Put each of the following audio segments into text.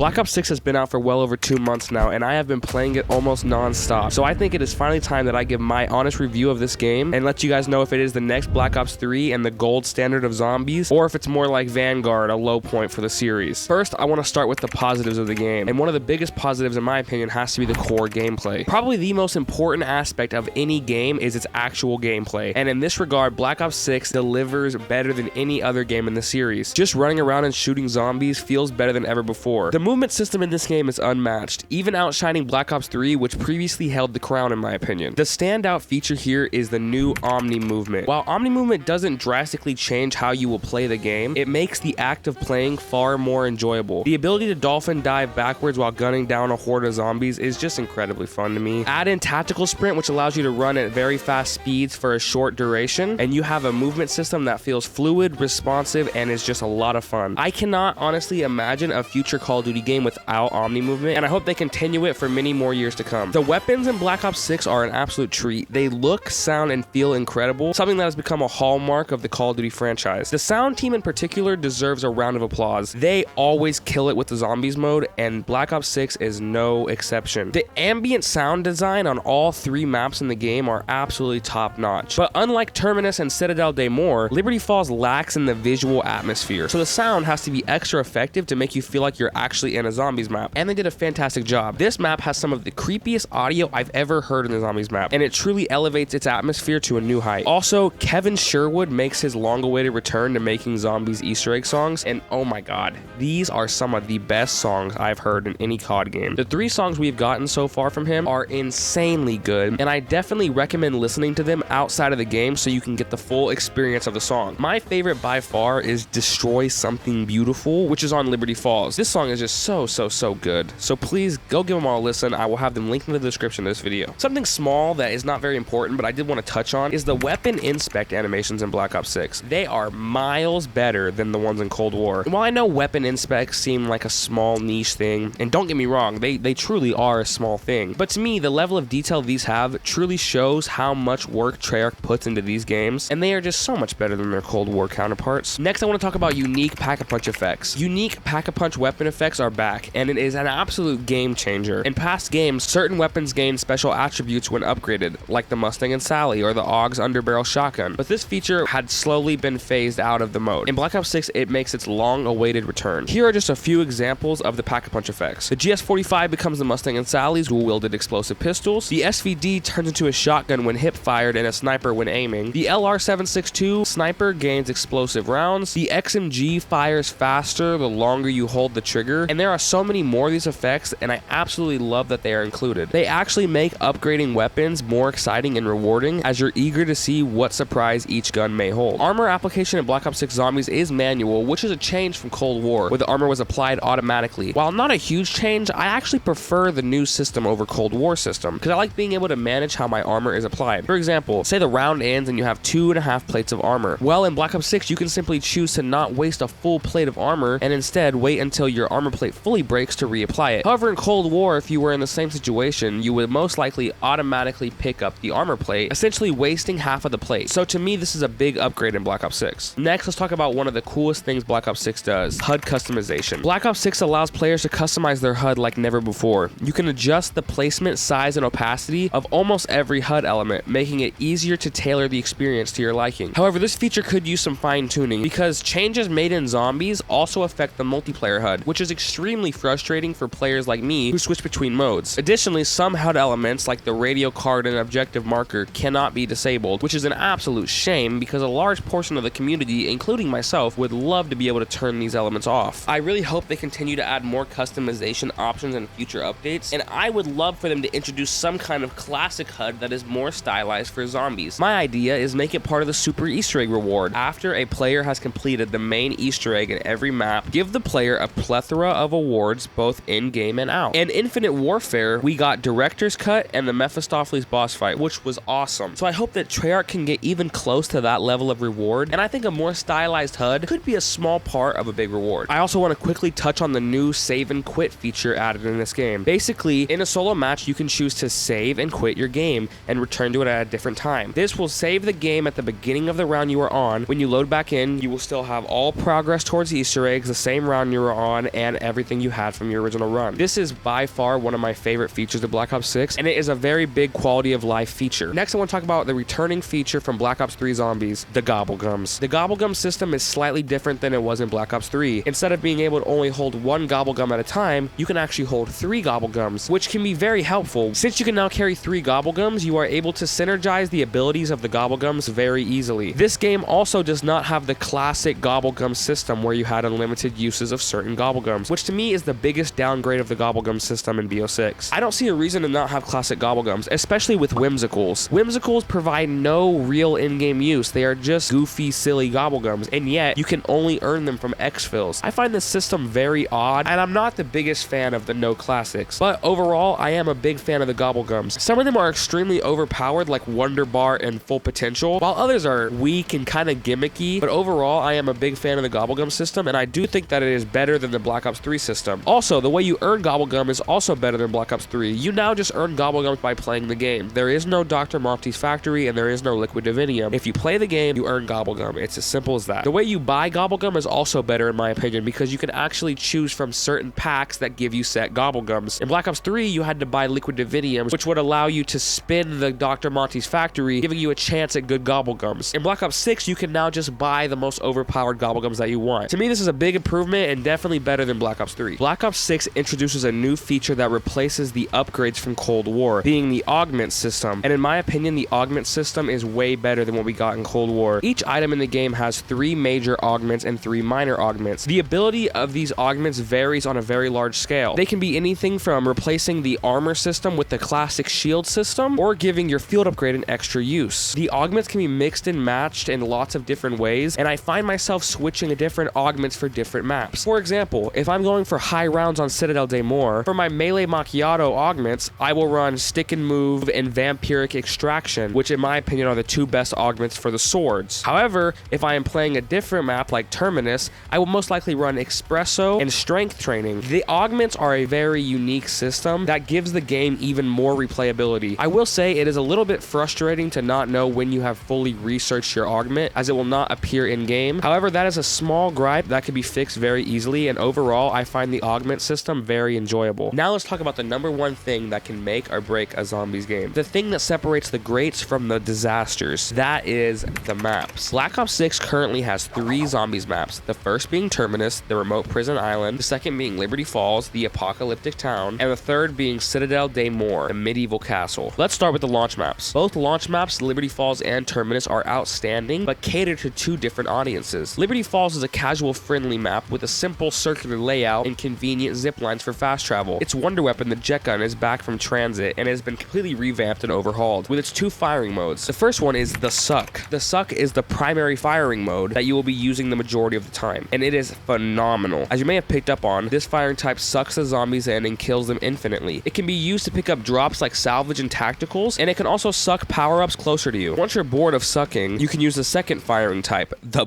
Black Ops 6 has been out for well over 2 months now, and I have been playing it almost non-stop. So I think it is finally time that I give my honest review of this game and let you guys know if it is the next Black Ops 3 and the gold standard of zombies, or if it's more like Vanguard, a low point for the series. First, I want to start with the positives of the game, and one of the biggest positives in my opinion has to be the core gameplay. Probably the most important aspect of any game is its actual gameplay, and in this regard, Black Ops 6 delivers better than any other game in the series. Just running around and shooting zombies feels better than ever before. The movement system in this game is unmatched, even outshining Black Ops 3, which previously held the crown in my opinion. The standout feature here is the new Omni movement. While Omni movement doesn't drastically change how you will play the game, it makes the act of playing far more enjoyable. The ability to dolphin dive backwards while gunning down a horde of zombies is just incredibly fun to me. Add in tactical sprint, which allows you to run at very fast speeds for a short duration, and you have a movement system that feels fluid, responsive, and is just a lot of fun. I cannot honestly imagine a future Call of Duty game without Omni movement, and I hope they continue it for many more years to come. The weapons in Black Ops 6 are an absolute treat. They look, sound, and feel incredible, something that has become a hallmark of the Call of Duty franchise. The sound team in particular deserves a round of applause. They always kill it with the zombies mode, and Black Ops 6 is no exception. The ambient sound design on all 3 maps in the game are absolutely top notch, but unlike Terminus and Citadel de Mor, Liberty Falls lacks in the visual atmosphere, so the sound has to be extra effective to make you feel like you're actually in a zombies map, and they did a fantastic job. This map has some of the creepiest audio I've ever heard in the zombies map, and it truly elevates its atmosphere to a new height. Also, Kevin Sherwood makes his long-awaited return to making zombies Easter egg songs, and oh my god, these are some of the best songs I've heard in any COD game. The 3 songs we've gotten so far from him are insanely good, and I definitely recommend listening to them outside of the game so you can get the full experience of the song. My favorite by far is Destroy Something Beautiful, which is on Liberty Falls. This song is just so good. So please go give them all a listen. I will have them linked in the description of this video. Something small that is not very important, but I did want to touch on, is the weapon inspect animations in Black Ops 6. They are miles better than the ones in Cold War. And while I know weapon inspects seem like a small niche thing, and don't get me wrong, they truly are a small thing, but to me, the level of detail these have truly shows how much work Treyarch puts into these games, and they are just so much better than their Cold War counterparts. Next, I want to talk about unique pack-a-punch effects. Unique pack-a-punch weapon effects are back, and it is an absolute game changer. In past games, certain weapons gain special attributes when upgraded, like the Mustang and Sally or the AUG's underbarrel shotgun, but this feature had slowly been phased out of the mode. In Black Ops 6, it makes its long-awaited return. Here are just a few examples of the pack-a-punch effects. The GS-45 becomes the Mustang and Sally's dual-wielded explosive pistols. The SVD turns into a shotgun when hip-fired and a sniper when aiming. The LR-762 sniper gains explosive rounds. The XMG fires faster the longer you hold the trigger, and there are so many more of these effects, and I absolutely love that they are included. They actually make upgrading weapons more exciting and rewarding, as you're eager to see what surprise each gun may hold. Armor application in Black Ops 6 Zombies is manual, which is a change from Cold War, where the armor was applied automatically. While not a huge change, I actually prefer the new system over Cold War system, because I like being able to manage how my armor is applied. For example, say the round ends and you have 2.5 plates of armor. Well, in Black Ops 6, you can simply choose to not waste a full plate of armor, and instead wait until your armor plate fully breaks to reapply it. However, in Cold War, if you were in the same situation, you would most likely automatically pick up the armor plate, essentially wasting half of the plate. So to me, this is a big upgrade in Black Ops 6. Next, let's talk about one of the coolest things Black Ops 6 does: HUD customization. Black Ops 6 allows players to customize their HUD like never before. You can adjust the placement, size, and opacity of almost every HUD element, making it easier to tailor the experience to your liking. However, this feature could use some fine-tuning, because changes made in Zombies also affect the multiplayer HUD, which is extremely frustrating for players like me who switch between modes. Additionally, some HUD elements like the radio card and objective marker cannot be disabled, which is an absolute shame, because a large portion of the community, including myself, would love to be able to turn these elements off. I really hope they continue to add more customization options in future updates, and I would love for them to introduce some kind of classic HUD that is more stylized for Zombies. My idea is make it part of the Super Easter Egg reward. After a player has completed the main Easter egg in every map, give the player a plethora of awards both in-game and out. In Infinite Warfare, we got Director's Cut and the Mephistopheles boss fight, which was awesome. So I hope that Treyarch can get even close to that level of reward, and I think a more stylized HUD could be a small part of a big reward. I also want to quickly touch on the new save and quit feature added in this game. Basically, in a solo match, you can choose to save and quit your game and return to it at a different time. This will save the game at the beginning of the round you are on. When you load back in, you will still have all progress towards Easter eggs, the same round you were on, and everything you had from your original run. This is by far one of my favorite features of Black Ops 6, and it is a very big quality of life feature. Next, I want to talk about the returning feature from Black Ops 3 Zombies, the Gobblegums. The Gobblegum system is slightly different than it was in Black Ops 3. Instead of being able to only hold one Gobblegum at a time, you can actually hold 3 Gobblegums, which can be very helpful. Since you can now carry 3 Gobblegums, you are able to synergize the abilities of the Gobblegums very easily. This game also does not have the classic Gobblegum system where you had unlimited uses of certain Gobblegums, which to me is the biggest downgrade of the Gobblegum system in BO6. I don't see a reason to not have classic Gobblegums, especially with Whimsicals. Whimsicals provide no real in-game use. They are just goofy, silly Gobblegums, and yet you can only earn them from exfils. I find this system very odd, and I'm not the biggest fan of the no classics, but overall, I am a big fan of the Gobblegums. Some of them are extremely overpowered, like Wonder Bar and Full Potential, while others are weak and kind of gimmicky, but overall, I am a big fan of the Gobblegum system, and I do think that it is better than the Black Ops 3 system. Also, the way you earn Gobblegum is also better than Black Ops 3. You now just earn Gobblegums by playing the game. There is no Dr. Monty's factory, and there is no Liquid Divinium. If you play the game, you earn Gobblegum. It's as simple as that. The way you buy Gobblegum is also better in my opinion, because you can actually choose from certain packs that give you set Gobblegums. In Black Ops 3, you had to buy Liquid Divinium, which would allow you to spin the Dr. Monty's factory, giving you a chance at good Gobblegums. In Black Ops 6, you can now just buy the most overpowered Gobblegums that you want. To me, this is a big improvement and definitely better than Black Ops 3. Black Ops 6 introduces a new feature that replaces the upgrades from Cold War, being the augment system. And in my opinion, the augment system is way better than what we got in Cold War. Each item in the game has 3 major augments and 3 minor augments. The ability of these augments varies on a very large scale. They can be anything from replacing the armor system with the classic shield system, or giving your field upgrade an extra use. The augments can be mixed and matched in lots of different ways, and I find myself switching to different augments for different maps. For example, if I'm going for high rounds on Citadel de Mor, for my melee macchiato augments, I will run Stick and Move and Vampiric Extraction, which in my opinion are the 2 best augments for the swords. However, if I am playing a different map like Terminus, I will most likely run Espresso and Strength Training. The augments are a very unique system that gives the game even more replayability. I will say it is a little bit frustrating to not know when you have fully researched your augment, as it will not appear in game. However, that is a small gripe that can be fixed very easily, and overall, I find the augment system very enjoyable. Now let's talk about the #1 thing that can make or break a zombies game. The thing that separates the greats from the disasters. That is the maps. Black Ops 6 currently has 3 zombies maps. The first being Terminus, the remote prison island, the second being Liberty Falls, the apocalyptic town, and the third being Citadel de Mor, the medieval castle. Let's start with the launch maps. Both launch maps, Liberty Falls and Terminus, are outstanding, but cater to 2 different audiences. Liberty Falls is a casual friendly map with a simple circular layout and convenient zip lines for fast travel. Its wonder weapon, the jet gun, is back from transit and has been completely revamped and overhauled with its 2 firing modes. The first one is the Suck. The Suck is the primary firing mode that you will be using the majority of the time, and it is phenomenal. As you may have picked up on, this firing type sucks the zombies in and kills them infinitely. It can be used to pick up drops like salvage and tacticals, and it can also suck power-ups closer to you. Once you're bored of sucking, you can use the second firing type, the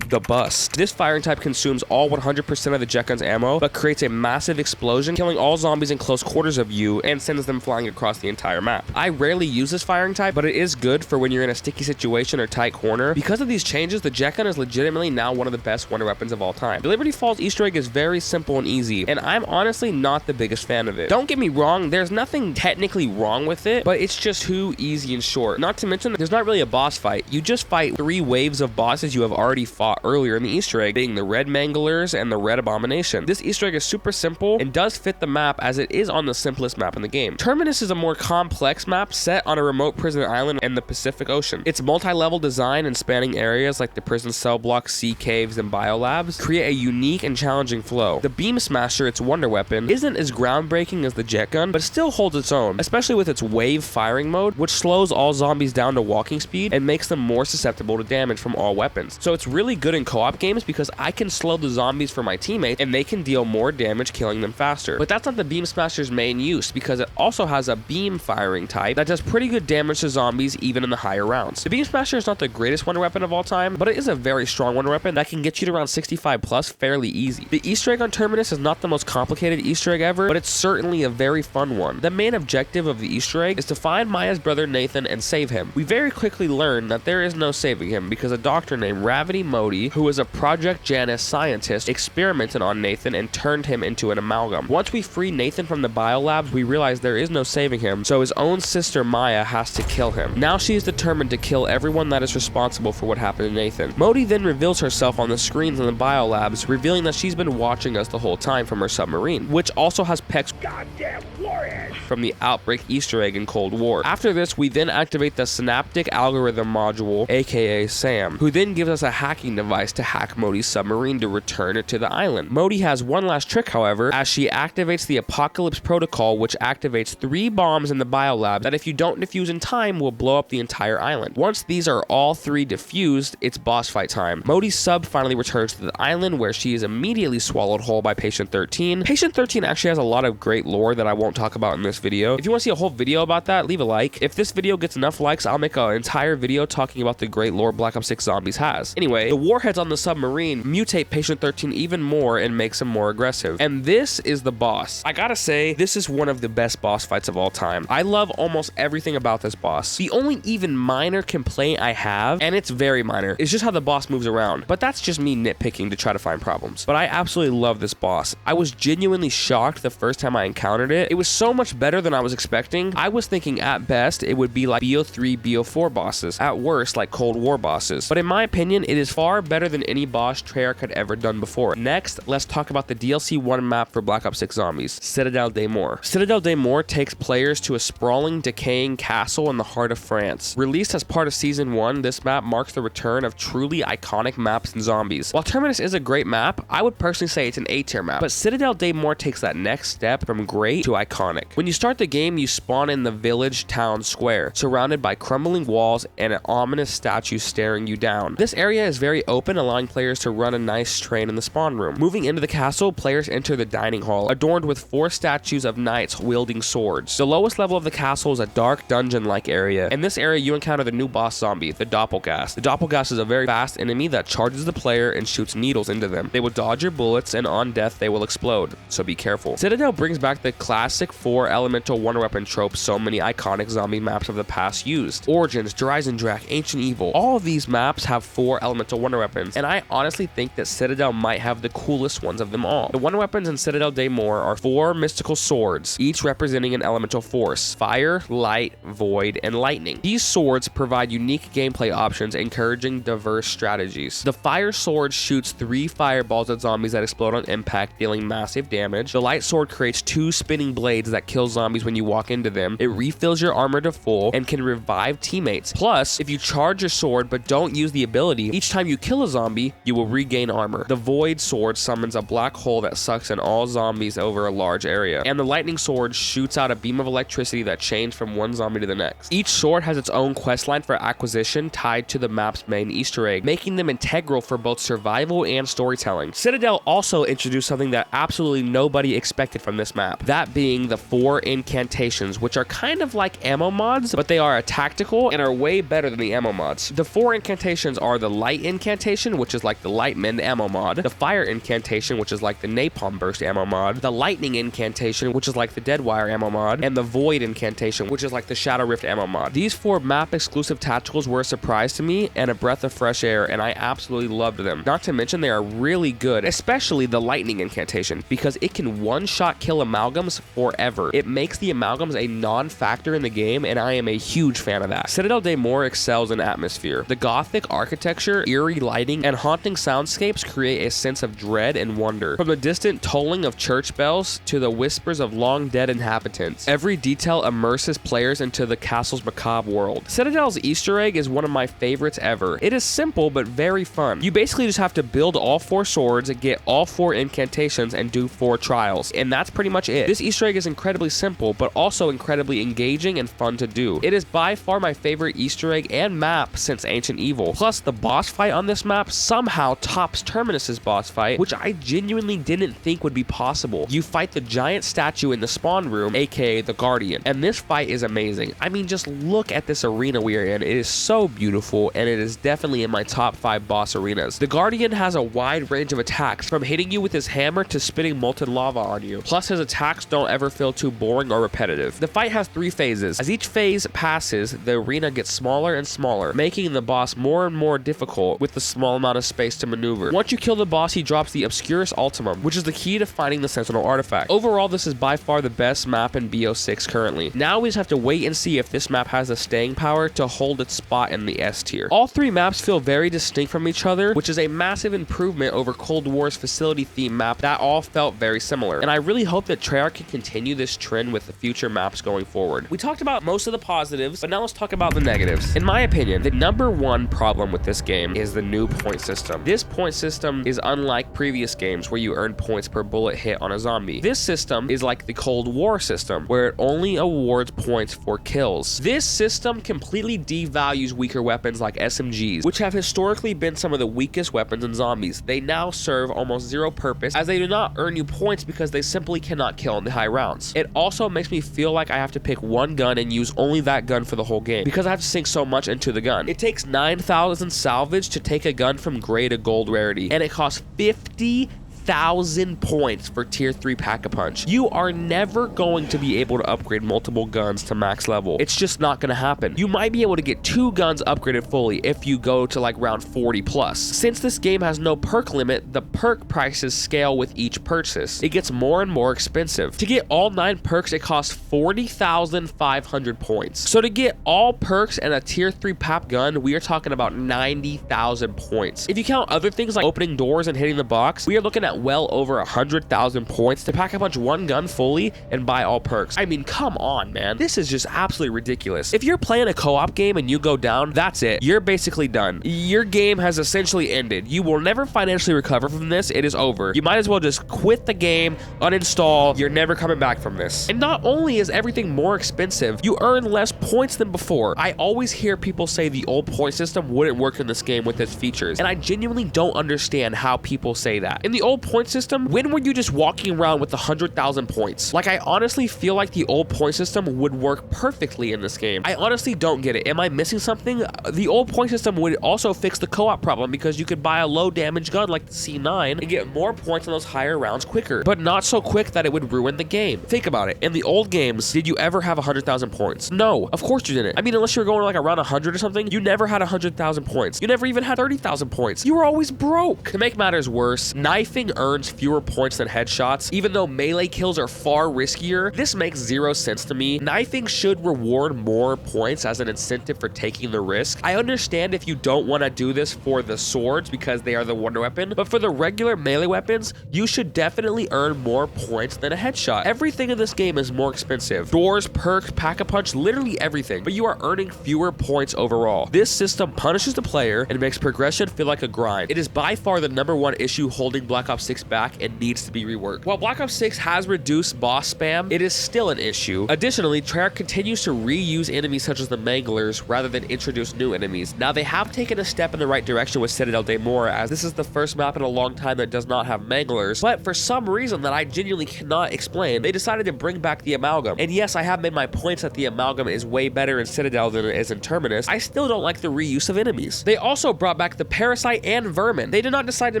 the Bust. This firing type consumes all 100% of the jet gun's ammo, but creates a massive explosion, killing all zombies in close quarters of you and sends them flying across the entire map. I rarely use this firing type, but it is good for when you're in a sticky situation or tight corner. Because of these changes, the jet gun is legitimately now one of the best wonder weapons of all time. The Liberty Falls Easter egg is very simple and easy, and I'm honestly not the biggest fan of it. Don't get me wrong, there's nothing technically wrong with it, but it's just too easy and short. Not to mention, there's not really a boss fight. You just fight 3 waves of bosses you have already fought earlier in the Easter egg, being the Red Manglers and the Red Abomination. This Easter egg is super simple and does fit the map, as it is on the simplest map in the game. Terminus is a more complex map set on a remote prison island in the Pacific Ocean. Its multi-level design and spanning areas like the prison cell block, sea caves, and biolabs create a unique and challenging flow. The Beam Smasher, its wonder weapon, isn't as groundbreaking as the jet gun, but still holds its own, especially with its wave firing mode, which slows all zombies down to walking speed and makes them more susceptible to damage from all weapons. So it's really good in co-op games because I can slow the zombies for my teammates and they can deal more damage, killing them faster. But that's not the Beam Smasher's main use, because it also has a beam firing type that does pretty good damage to zombies even in the higher rounds. The Beam Smasher is not the greatest wonder weapon of all time, but it is a very strong wonder weapon that can get you to around 65 plus fairly easy. The Easter egg on Terminus is not the most complicated Easter egg ever, but it's certainly a very fun one. The main objective of the Easter egg is to find Maya's brother Nathan and save him. We very quickly learn that there is no saving him because a doctor named Raven Gravity Modi, who is a Project Janus scientist, experimented on Nathan and turned him into an amalgam. Once we free Nathan from the biolabs, we realize there is no saving him, so his own sister Maya has to kill him. Now she is determined to kill everyone that is responsible for what happened to Nathan. Modi then reveals herself on the screens in the biolabs, revealing that she's been watching us the whole time from her submarine, which also has Peck's goddamn warhead from the Outbreak Easter egg in Cold War. After this, we then activate the Synaptic Algorithm module, aka SAM, who then gives us a hacking device to hack Modi's submarine to return it to the island. Modi has one last trick, however, as she activates the Apocalypse Protocol, which activates 3 bombs in the biolab that if you don't defuse in time will blow up the entire island. Once these are all 3 defused, it's boss fight time. Modi's sub finally returns to the island, where she is immediately swallowed whole by Patient 13. Patient 13 actually has a lot of great lore that I won't talk about in this video. If you want to see a whole video about that, leave a like. If this video gets enough likes, I'll make an entire video talking about the great lore Black Ops 6 Zombies has. Anyway, the warheads on the submarine mutate Patient 13 even more and makes him more aggressive. And this is the boss. I gotta say, this is one of the best boss fights of all time. I love almost everything about this boss. The only even minor complaint I have, and it's very minor, is just how the boss moves around. But that's just me nitpicking to try to find problems. But I absolutely love this boss. I was genuinely shocked the first time I encountered it. It was so much better than I was expecting. I was thinking at best it would be like BO3, BO4 bosses. At worst, like Cold War bosses. But in my opinion, it is far better than any boss Treyarch had ever done before. Next, let's talk about the DLC 1 map for Black Ops 6 Zombies, Citadel des Morts. Citadel des Morts takes players to a sprawling, decaying castle in the heart of France. Released as part of Season 1, this map marks the return of truly iconic maps in Zombies. While Terminus is a great map, I would personally say it's an A-tier map, but Citadel des Morts takes that next step from great to iconic. When you start the game, you spawn in the village town square, surrounded by crumbling walls and an ominous statue staring you down. This area is very open, allowing players to run a nice train in the spawn room. Moving into the castle, players enter the dining hall, adorned with 4 statues of knights wielding swords. The lowest level of the castle is a dark dungeon-like area. In this area, you encounter the new boss zombie, the Doppelgast. The Doppelgast is a very fast enemy that charges the player and shoots needles into them. They will dodge your bullets, and on death, they will explode, so be careful. Citadel brings back the classic 4 elemental wonder weapon trope so many iconic zombie maps of the past used. Origins, Dreisendrach, Ancient Evil, all of these maps have 4 elemental wonder weapons, and I honestly think that Citadel might have the coolest ones of them all. The wonder weapons in Citadel des Morts are 4 mystical swords, each representing an elemental force: fire, light, void, and lightning. These swords provide unique gameplay options, encouraging diverse strategies. The fire sword shoots 3 fireballs at zombies that explode on impact, dealing massive damage. The light sword creates 2 spinning blades that kill zombies when you walk into them. It refills your armor to full and can revive teammates. Plus, if you charge your sword but don't use the ability, each time you kill a zombie, you will regain armor. The void sword summons a black hole that sucks in all zombies over a large area. And the lightning sword shoots out a beam of electricity that chains from one zombie to the next. Each sword has its own questline for acquisition tied to the map's main Easter egg, making them integral for both survival and storytelling. Citadel also introduced something that absolutely nobody expected from this map, that being the 4 incantations, which are kind of like ammo mods, but they are a tactical and are way better than the ammo mods. The 4 incantations are the light incantation, which is like the light mend ammo mod, the fire incantation, which is like the napalm burst ammo mod, the lightning incantation, which is like the dead wire ammo mod, and the void incantation, which is like the shadow rift ammo mod. These 4 map exclusive tacticals were a surprise to me and a breath of fresh air, and I absolutely loved them. Not to mention they are really good, especially the lightning incantation, because it can one-shot kill amalgams forever. It makes the amalgams a non-factor in the game, and I am a huge fan of that. Citadel des Morts excels in atmosphere. The gothic architecture, eerie lighting, and haunting soundscapes create a sense of dread and wonder. From the distant tolling of church bells to the whispers of long-dead inhabitants, every detail immerses players into the castle's macabre world. Citadel's Easter egg is one of my favorites ever. It is simple but very fun. You basically just have to build all 4 swords, get all 4 incantations, and do 4 trials, and that's pretty much it. This Easter egg is incredibly simple, but also incredibly engaging and fun to do. It is by far my favorite Easter egg and map since Ancient Evil. Plus, the boss fight on this map somehow tops Terminus's boss fight, which I genuinely didn't think would be possible. You fight the giant statue in the spawn room, aka the Guardian, and this fight is amazing. I mean, just look at this arena we are in. It is so beautiful, and it is definitely in my top 5 boss arenas. The Guardian has a wide range of attacks, from hitting you with his hammer to spitting molten lava on you. Plus, his attacks don't ever feel too boring or repetitive. The fight has 3 phases. As each phase passes, the arena gets smaller and smaller, making the boss more and more difficult difficult with the small amount of space to maneuver. Once you kill the boss, he drops the Obscurus Ultimum, which is the key to finding the Sentinel artifact. Overall, this is by far the best map in BO6 currently. Now we just have to wait and see if this map has the staying power to hold its spot in the S tier. All three maps feel very distinct from each other, which is a massive improvement over Cold War's facility theme map that all felt very similar. And I really hope that Treyarch can continue this trend with the future maps going forward. We talked about most of the positives, but now let's talk about the negatives. In my opinion, the number one problem with this game is the new point system. This point system is unlike previous games where you earn points per bullet hit on a zombie. This system is like the Cold War system, where it only awards points for kills. This system completely devalues weaker weapons like SMGs, which have historically been some of the weakest weapons in zombies. They now serve almost zero purpose, as they do not earn you points because they simply cannot kill in the high rounds. It also makes me feel like I have to pick one gun and use only that gun for the whole game, because I have to sink so much into the gun. It takes 9,000 salvage to take a gun from gray to gold rarity, and it costs 50,000 points for tier 3 Pack-a-Punch. You are never going to be able to upgrade multiple guns to max level. It's just not gonna happen. You might be able to get 2 guns upgraded fully if you go to like round 40 plus. Since this game has no perk limit, the perk prices scale with each purchase. It gets more and more expensive. To get all 9 perks, it costs 40,500 points. So to get all perks and a tier 3 PAP gun, we are talking about 90,000 points. If you count other things like opening doors and hitting the box, we are looking at well over 100,000 points to Pack-a-Punch one gun fully and buy all perks. I mean, come on, man. This is just absolutely ridiculous. If you're playing a co-op game and you go down, that's it. You're basically done. Your game has essentially ended. You will never financially recover from this. It is over. You might as well just quit the game, uninstall. You're never coming back from this. And not only is everything more expensive, you earn less points than before. I always hear people say the old point system wouldn't work in this game with its features, and I genuinely don't understand how people say that. In the old point system, when were you just walking around with 100,000 points? Like, I honestly feel like the old point system would work perfectly in this game. I honestly don't get it. Am I missing something? The old point system would also fix the co-op problem, because you could buy a low damage gun like the C9 and get more points on those higher rounds quicker, but not so quick that it would ruin the game. Think about it. In the old games, did you ever have 100,000 points? No, of course you didn't. I mean, unless you were going like around 100 or something, you never had 100,000 points. You never even had 30,000 points. You were always broke. To make matters worse, knifing earns fewer points than headshots. Even though melee kills are far riskier, this makes zero sense to me. Knifing should reward more points as an incentive for taking the risk. I understand if you don't want to do this for the swords because they are the wonder weapon, but for the regular melee weapons, you should definitely earn more points than a headshot. Everything in this game is more expensive. Doors, perks, Pack-a-Punch, literally everything, but you are earning fewer points overall. This system punishes the player and makes progression feel like a grind. It is by far the #1 issue holding Black Ops 6 back and needs to be reworked. While Black Ops 6 has reduced boss spam, it is still an issue. Additionally, Treyarch continues to reuse enemies such as the Manglers rather than introduce new enemies. Now, they have taken a step in the right direction with Citadel de Mor, as this is the first map in a long time that does not have Manglers, but for some reason that I genuinely cannot explain, they decided to bring back the Amalgam. And yes, I have made my points that the Amalgam is way better in Citadel than it is in Terminus. I still don't like the reuse of enemies. They also brought back the Parasite and Vermin. They did not decide to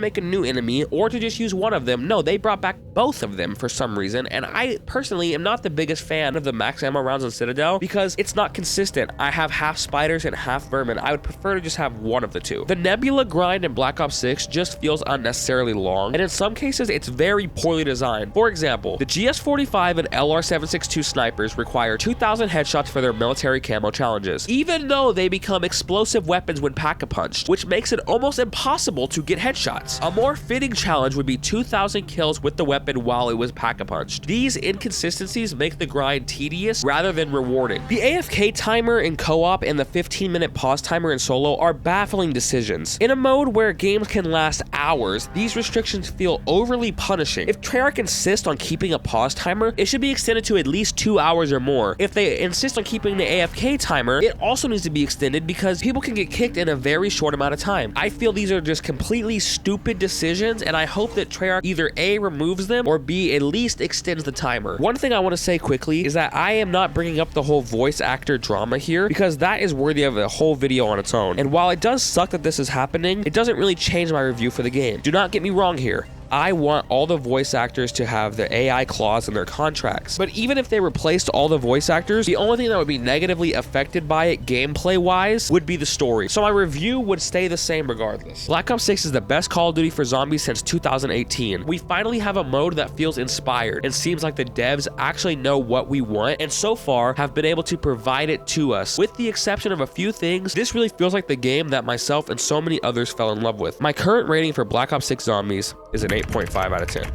make a new enemy or to just use one of them. No, they brought back both of them for some reason, and I personally am not the biggest fan of the max ammo rounds in Citadel because it's not consistent. I have half spiders and half vermin. I would prefer to just have one of the two. The Nebula grind in Black Ops 6 just feels unnecessarily long, and in some cases it's very poorly designed. For example, the GS45 and LR762 snipers require 2,000 headshots for their military camo challenges, even though they become explosive weapons when Pack-a-Punched, which makes it almost impossible to get headshots. A more fitting challenge would be 2,000 kills with the weapon while it was Pack-a-Punched. These inconsistencies make the grind tedious rather than rewarding. The AFK timer in co-op and the 15-minute pause timer in solo are baffling decisions. In a mode where games can last hours, these restrictions feel overly punishing. If Treyarch insists on keeping a pause timer, it should be extended to at least 2 hours or more. If they insist on keeping the AFK timer, it also needs to be extended because people can get kicked in a very short amount of time. I feel these are just completely stupid decisions, and I hope that Treyarch either A, removes them, or B, at least extends the timer. One thing I want to say quickly is that I am not bringing up the whole voice actor drama here because that is worthy of a whole video on its own. And while it does suck that this is happening, it doesn't really change my review for the game. Do not get me wrong here. I want all the voice actors to have their AI clause in their contracts. But even if they replaced all the voice actors, the only thing that would be negatively affected by it gameplay wise would be the story. So my review would stay the same regardless. Black Ops 6 is the best Call of Duty for zombies since 2018. We finally have a mode that feels inspired and seems like the devs actually know what we want, and so far have been able to provide it to us. With the exception of a few things, this really feels like the game that myself and so many others fell in love with. My current rating for Black Ops 6 Zombies is an 8.5 out of 10.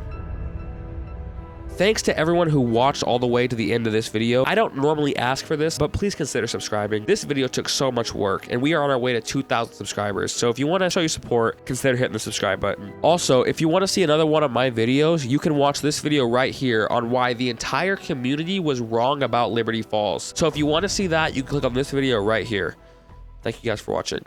Thanks to everyone who watched all the way to the end of this video. I don't normally ask for this, but please consider subscribing. This video took so much work, and we are on our way to 2,000 subscribers. So if you want to show your support, consider hitting the subscribe button. Also, if you want to see another one of my videos, you can watch this video right here on why the entire community was wrong about Liberty Falls. So if you want to see that, you can click on this video right here. Thank you guys for watching.